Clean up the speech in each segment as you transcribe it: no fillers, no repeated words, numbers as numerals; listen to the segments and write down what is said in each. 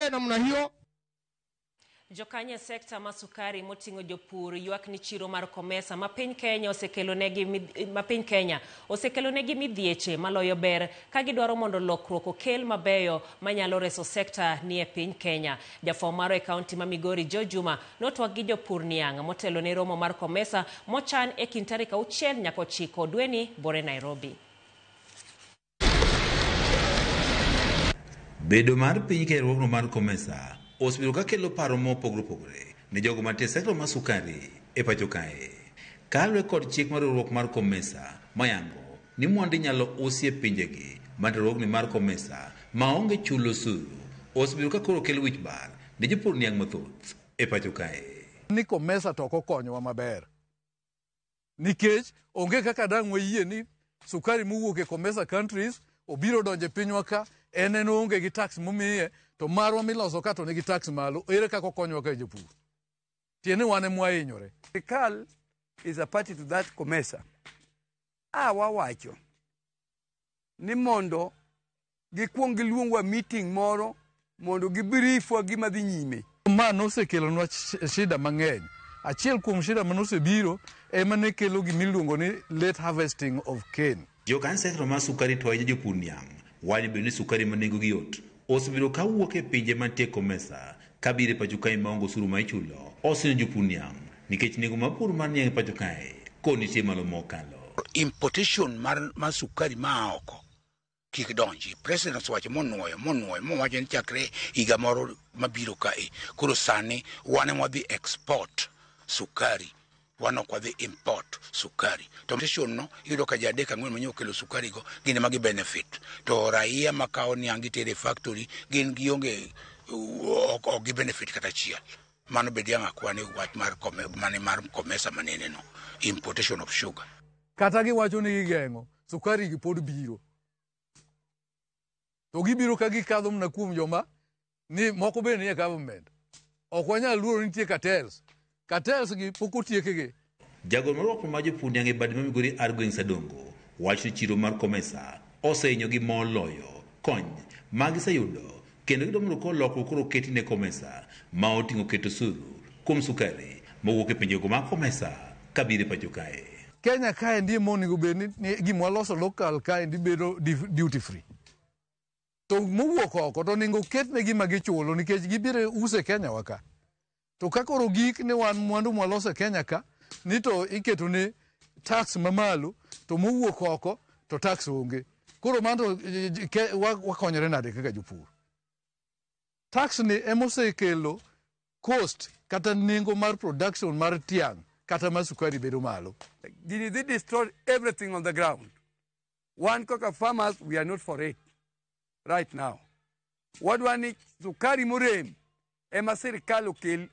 ikae namna hiyo. Jokanye sekta masukari motingo jopur ywak ni chiro mar Komesa mapiny Kenya osekelo negi midhieche maloyo ber ka gidwaro mondo lokruok okel mabeyo manyalo reso sekta ni e piny Kenya. Jafo maro e kaunti ma Migori Jo Juma notwak gi jopur niang' motelo ne romo mar Komesa mochan e kind tarik 6 nyaka 9 dweni bore Nairobi. Bedo mar piny kerruokno mar Komesa osebiro ka kelo paro mopogore ne jogo mantie sekta mar sukari e pacho kae. Kalwe kod chik mar riwruok mar Komesa mayango ni mwandu nyalo usi e pinjegi mantie riwruokni mar Komesa maonge chulo osuru osebiro ka koro kelo wich bar ne jopur niang' mathoth e pacho kae. Ni Komesa to okonyowa maber nikech onge kaka dang' wayie ni sukari mowuok e Komesa countries obiro donje pinywa ka en onge gi tax momiye to marwa miloso ka to nigi tax malo. Ere kaka okonyowa ka jopur? Tiene wane mwahinyore. Sirkal is a party to that Komesa. Wawacho ni mondo gikwong giluongwa meeting moro mondo gibriefwa gima dhi nyime. Ma nosekelonwa shida mang'eny. Achiel kuom shida manosebiro ema ne kelo gimiluongo ni late harvesting of cane. Jokany sekta mar sukari to ahinya jopur niang' wani bende sukari manengo gi yot osebiro ka wuok e pinje mantie Komesa kabire pacho kae maonge osuru ma ichulo osinyo jopur niang' nikech nengo mar pur mar niang' e pacho kae konitie malo mokalo. Importation mar sukari ma oko kik donji. President osewacho monuoyo mowacho ni chakre higa moro mabiro kae koro sani wane mwadhi export sukari wan ok wadhi import sukari. To importation no iyudo ka jadek ang'wen manyo kelo sukari go gin magi benefit. To raia makao niang' gitere factory gin gionge ok gi benefit kata chiel. Mano bedi ang' akwane wach mar Komesa manene no, importation of sugar. Kata giwacho ni gigeng'o sukari gi pod biro. To gibiro ka gikadho mna kuom joma ni moko bende nie government. Ok wanyal luoro nitie cartels. Cartels gi pok otiekegi. Jagoro marwako ma jopur niang' e bad ma Migori Argueng Sadongo wacho ni chiro mar Komesa osehinyo gi moloyo kony magiseyudo kendo gidwaro mondo lokruok koro oketi ne Komesa ma oting'o keto osuru kuom sukari mowuok e pinjego mag Komesa kabire pacho kae. Kenya kae ndiye monego bed ni gima loso local kae ndi bedo duty free. To mowuok oko to nego ketne gima gichulo nikech gibiro use Kenya waka. To kakoro gik ne wan mwandu mwaloso Kenya ka ni to iketo ne tax mamalo to mowuok oko to tax onge. Koro mando wakonyore nade kaka jopur. Tax ni emosekelo cost kata nengo mar production mar tiang' kata mar sukari bedo malo. They destroyed everything on the ground. One coca farmers, we are not for it right now. What one is sukari murem ema sirkal okel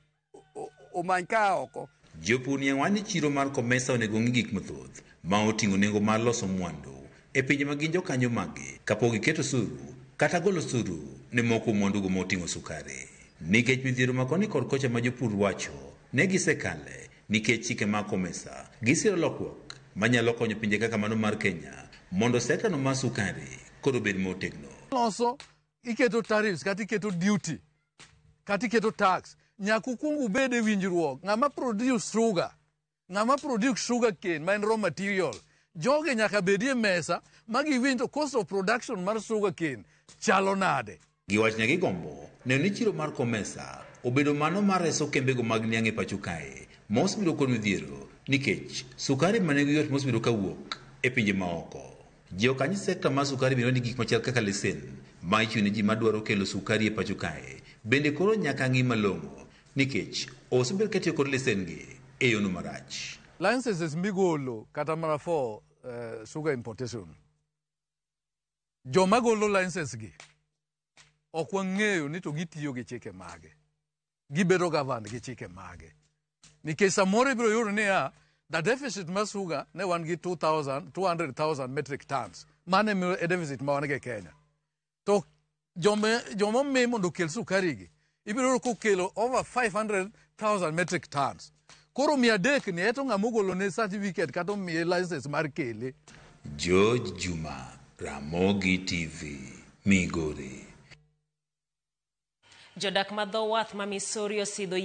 omanka oko. Jopur niang' wani chiro mar Komesa onego ng'i gik mathoth ma oting'o nengo mar loso mwandu e pinje ma gin jokanyo magi kapok giketo osuru kata golo osuru ne moko mwandugo moting'o sukari. Nikech midhiero makoni kod kocha ma jopur wacho ne gisekale nikech chike mag Komesa gisiro lokruok manyalo konyo pinje kaka mano mar Kenya mondo sekta no mar sukari koro bed motegno. Loso iketo tariffs kata iketo duty kata iketo tax nyaku kungu bede winjruok ng'ama produce sugar cane ma en raw material joge nyaka bedie mesa magi winjo cost of production mar sugar cane chalo nade. Giwachne gigombo ne ni chiro mar Komesa obedo mano mar reso kembego mag niang' e pacho kae mosebiro kod midhiero nikech sukari manengo yot mosebiro kawuok e pinje maoko. Jokanyo sekta mar sukari biro ni gik machal kaka lesen ma ichiwo ne ji madwaro kelo sukari e pacho kae bende koro nyaka ng'i malong'o nikech osebedo katiyo kod lesen gi e yono marach. Licenses migolo kata mana for sugar importation. Joma golo license gi ok wang'eyo ni to gitiyo gi chike mage. Gibedo governed gi chike mage. Nikech samoro ibiro yudo ni the deficit mar sugar ne wan gi 200,000 metric tons. Mane e deficit ma wan gi Kenya. To joma me mondo kel sukari gi ibiro kokelo over 500,000 metric tons. Koro 300 ni eto ng'ama ogolo ne certificate kata omiye license mar kele. George Juma, Ramogi TV, Migori. Jodak ma dho wath ma Missouri osidho